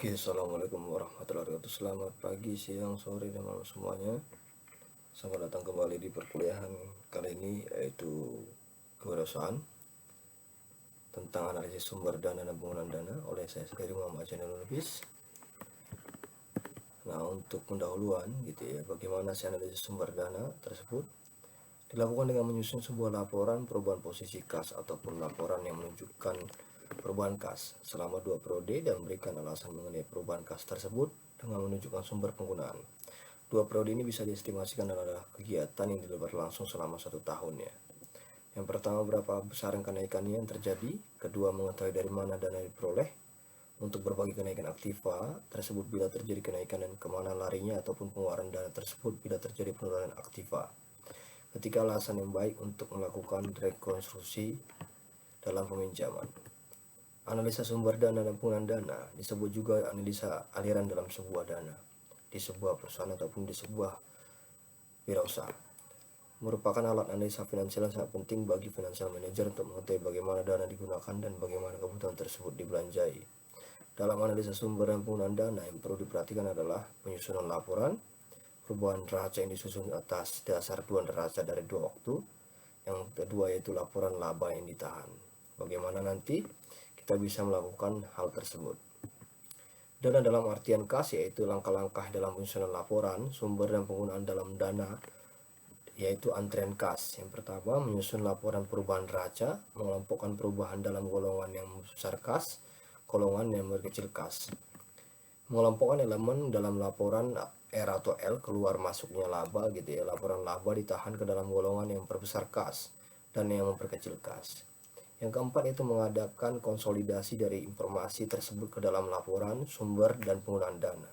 Oke, assalamualaikum warahmatullahi wabarakatuh. Selamat pagi, siang, sore, dan malam semuanya. Selamat datang kembali di perkuliahan kali ini, yaitu kewirausahaan tentang analisis sumber dana dan penggunaan dana oleh saya sendiri, Muhammad Zainul Lubis. Nah, untuk pendahuluan gitu ya, bagaimana sih analisis sumber dana tersebut? Dilakukan dengan menyusun sebuah laporan perubahan posisi kas ataupun laporan yang menunjukkan perubahan kas selama 2 periode dan memberikan alasan mengenai perubahan kas tersebut dengan menunjukkan sumber penggunaan. 2 periode ini bisa diestimasikan adalah kegiatan yang berlangsung selama 1 tahun ya. Yang pertama, berapa besar kenaikannya yang terjadi. Kedua, mengetahui dari mana dana diperoleh untuk berbagai kenaikan aktiva tersebut bila terjadi kenaikan dan kemana larinya ataupun pengeluaran dana tersebut bila terjadi penurunan aktiva. Ketika alasan yang baik untuk melakukan rekonstruksi dalam peminjaman. Analisa sumber dana dan penggunaan dana disebut juga analisa aliran dalam sebuah dana di sebuah perusahaan ataupun di sebuah wirausaha. Merupakan alat analisa finansial yang sangat penting bagi financial manager untuk mengetahui bagaimana dana digunakan dan bagaimana kebutuhan tersebut dibelanjai. Dalam analisa sumber dan penggunaan dana, yang perlu diperhatikan adalah penyusunan laporan, perubahan neraca yang disusun atas dasar dua neraca dari 2 waktu. Yang kedua yaitu laporan laba yang ditahan. Bagaimana nanti kita bisa melakukan hal tersebut. Dana dalam artian kas yaitu langkah-langkah dalam penyusunan laporan, sumber dan penggunaan dalam dana yaitu antrian kas. Yang pertama, menyusun laporan perubahan neraca, mengelompokkan perubahan dalam golongan yang besar kas, golongan yang berkecil kas. Mengelompokkan elemen dalam laporan R atau L, keluar masuknya laba gitu ya. Laporan laba ditahan ke dalam golongan yang memperbesar kas dan yang memperkecil kas. Yang keempat itu mengadakan konsolidasi dari informasi tersebut ke dalam laporan sumber dan penggunaan dana.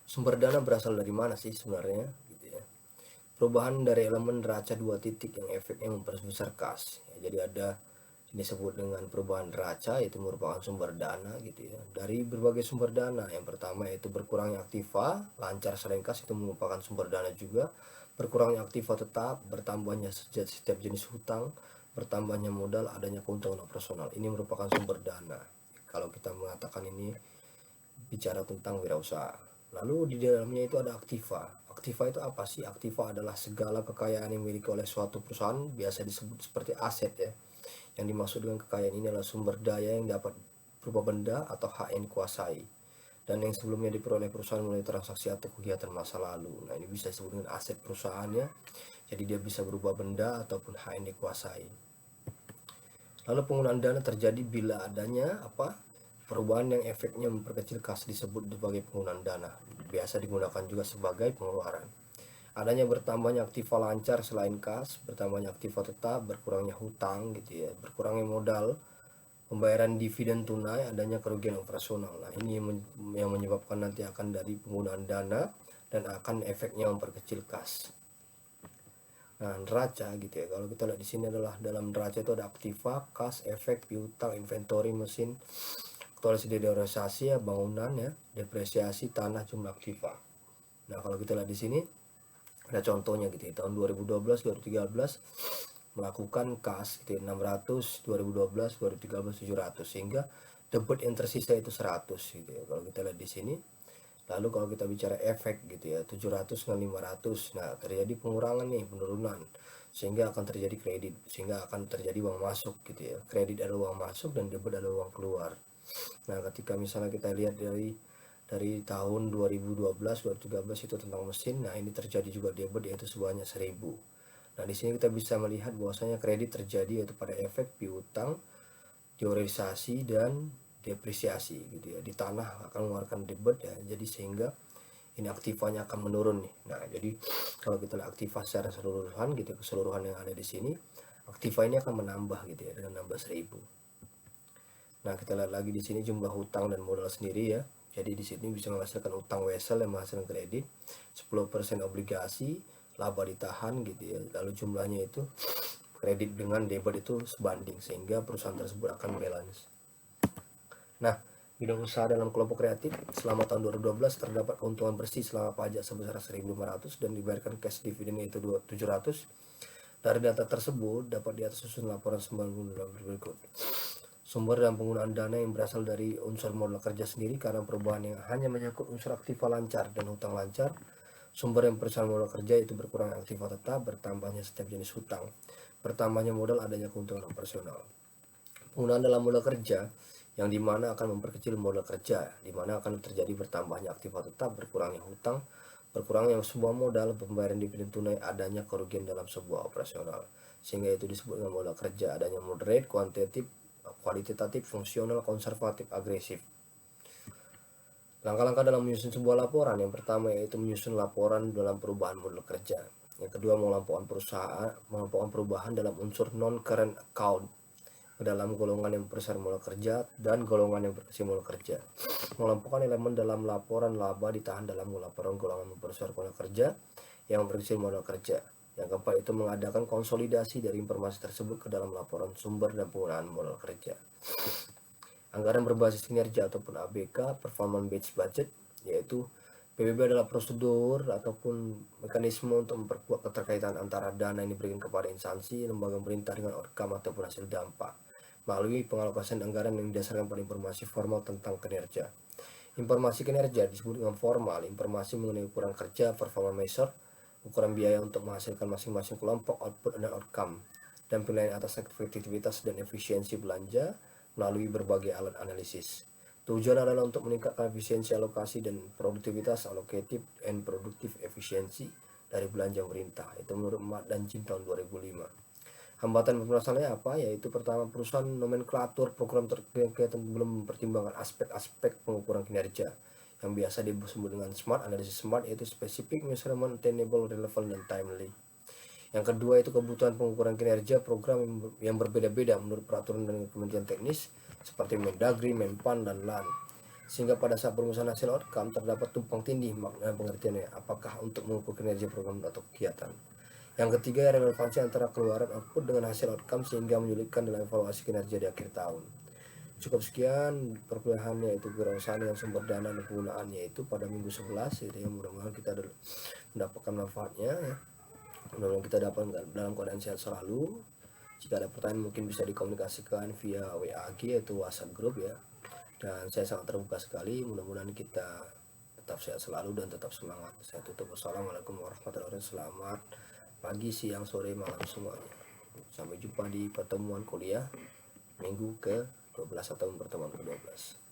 Sumber dana berasal dari mana sih sebenarnya gitu ya. Perubahan dari elemen neraca 2 titik yang efeknya memperbesar kas ya, jadi ada disebut dengan perubahan neraca, itu merupakan sumber dana gitu ya, dari berbagai sumber dana. Yang pertama yaitu berkurangnya aktiva, lancar selain kas, itu merupakan sumber dana juga. Berkurangnya aktiva tetap, bertambahnya setiap jenis hutang, bertambahnya modal, adanya keuntungan operasional, ini merupakan sumber dana kalau kita mengatakan ini bicara tentang wirausaha. Lalu di dalamnya itu ada aktiva. Aktiva itu apa sih? Aktiva adalah segala kekayaan yang dimiliki oleh suatu perusahaan, biasa disebut seperti aset ya. Yang dimaksud dengan kekayaan ini adalah sumber daya yang dapat berupa benda atau hak yang dikuasai dan yang sebelumnya diperoleh perusahaan melalui transaksi atau kegiatan masa lalu. Nah, ini bisa disebut dengan aset perusahaannya. Jadi dia bisa berupa benda ataupun hak yang dikuasai. Lalu penggunaan dana terjadi bila adanya perubahan yang efeknya memperkecil kas, disebut sebagai penggunaan dana. Biasa digunakan juga sebagai pengeluaran. Adanya bertambahnya aktiva lancar selain kas, bertambahnya aktiva tetap, berkurangnya hutang gitu ya, berkurangnya modal, pembayaran dividen tunai, adanya kerugian operasional. Nah, ini yang menyebabkan nanti akan dari penggunaan dana dan akan efeknya memperkecil kas. Nah, neraca gitu ya. Kalau kita lihat di sini adalah dalam neraca itu ada aktiva, kas, efek, piutang, inventory, mesin, aktualisasi depresiasi ya, bangunan ya, depresiasi tanah, jumlah aktiva. Nah, kalau kita lihat di sini ada contohnya gitu ya. Tahun 2012, 2013 melakukan kas gitu ya, 600, 2012, 2013 700, sehingga debit yang tersisa itu 100 gitu ya. Kalau kita lihat di sini. Lalu kalau kita bicara efek gitu ya, 700 dengan 500, nah terjadi pengurangan nih, penurunan, sehingga akan terjadi kredit, sehingga akan terjadi uang masuk gitu ya. Kredit adalah uang masuk dan debit adalah uang keluar. Nah, ketika misalnya kita lihat dari tahun 2012 2013 itu tentang mesin, nah ini terjadi juga debit yaitu sebanyak 1000. Nah, di sini kita bisa melihat bahwasanya kredit terjadi yaitu pada efek piutang, teorisasi dan depresiasi gitu ya. Di tanah akan mengeluarkan debit ya, jadi sehingga ini aktivanya akan menurun nih. Nah, jadi kalau kita lihat aktiva secara keseluruhan gitu, keseluruhan yang ada di sini, aktiva ini akan menambah gitu ya, dengan nambah 1000. Nah, kita lihat lagi di sini jumlah hutang dan modal sendiri ya. Jadi di sini bisa menghasilkan utang wesel yang menghasilkan kredit, 10% obligasi, laba ditahan gitu ya. Lalu jumlahnya itu kredit dengan debit itu sebanding, sehingga perusahaan tersebut akan balance. Nah, bidang usaha dalam kelompok kreatif selama tahun 2012 terdapat keuntungan bersih selama pajak sebesar 1.500 dan dibayarkan cash dividend yaitu 700. Dari data tersebut dapat di atas susun laporan 90 berikut. Sumber dan penggunaan dana yang berasal dari unsur modal kerja sendiri karena perubahan yang hanya menyangkut unsur aktiva lancar dan hutang lancar. Sumber yang berasal modal kerja itu berkurang aktiva tetap, bertambahnya setiap jenis hutang, bertambahnya modal, adanya keuntungan operasional. Penggunaan dalam modal kerja yang dimana akan memperkecil modal kerja, dimana akan terjadi bertambahnya aktiva tetap, berkurangnya hutang, berkurangnya sebuah modal, pembayaran dividen tunai, adanya kerugian dalam sebuah operasional. Sehingga itu disebut dengan modal kerja, adanya moderate, kuantitatif, fungsional, konservatif, agresif. Langkah-langkah dalam menyusun sebuah laporan, yang pertama yaitu menyusun laporan dalam perubahan modal kerja. Yang kedua, mengelompokkan perubahan dalam unsur non-current account ke dalam golongan yang besar modal kerja dan golongan yang berkecil modal kerja. Mengelompokkan elemen dalam laporan laba ditahan dalam laporan golongan membesar modal kerja yang berkecil modal kerja. Yang keempat itu mengadakan konsolidasi dari informasi tersebut ke dalam laporan sumber dan penggunaan modal kerja. Anggaran berbasis kinerja ataupun ABK, performance based budget, yaitu PBB adalah prosedur ataupun mekanisme untuk memperkuat keterkaitan antara dana yang diberikan kepada instansi, lembaga pemerintah dengan outcome ataupun hasil dampak melalui pengalokasian anggaran yang didasarkan pada informasi formal tentang kinerja. Informasi kinerja disebut dengan formal, informasi mengenai ukuran kerja, performance measure, ukuran biaya untuk menghasilkan masing-masing kelompok, output dan outcome, dan penilaian atas efektivitas dan efisiensi belanja melalui berbagai alat analisis. Tujuan adalah untuk meningkatkan efisiensi alokasi dan produktivitas allocative and productive efficiency dari belanja pemerintah. Itu menurut Matt dan Jim tahun 2005. Hambatan permasalahannya apa? Yaitu pertama, perusahaan nomenklatur program terkait belum mempertimbangkan aspek-aspek pengukuran kinerja yang biasa disebut dengan SMART, analisis SMART, yaitu specific, measurable, attainable, relevant, dan timely. Yang kedua itu kebutuhan pengukuran kinerja program yang berbeda-beda menurut peraturan dan kementerian teknis seperti Mendagri, Menpan, dan LAN. Sehingga pada saat perumusan hasil outcome terdapat tumpang tindih makna pengertiannya, apakah untuk mengukur kinerja program atau kegiatan. Yang ketiga, relevansi antara keluaran output dengan hasil outcome sehingga menyulitkan dalam evaluasi kinerja di akhir tahun. Cukup sekian perkuliahannya, yaitu kewirausahaan dengan sumber dana dan penggunaannya itu pada minggu 11, jadi mudah-mudahan kita mendapatkan manfaatnya ya. Mudah-mudahan kita dapat dalam keadaan sehat selalu. Jika ada pertanyaan mungkin bisa dikomunikasikan via WA yaitu WhatsApp group ya. Dan saya sangat terbuka sekali. Mudah-mudahan kita tetap sehat selalu dan tetap semangat. Saya tutup. Wassalamualaikum warahmatullahi wabarakatuh. Selamat pagi, siang, sore, malam semuanya. Sampai jumpa di pertemuan kuliah minggu ke-12 atau pertemuan ke-12.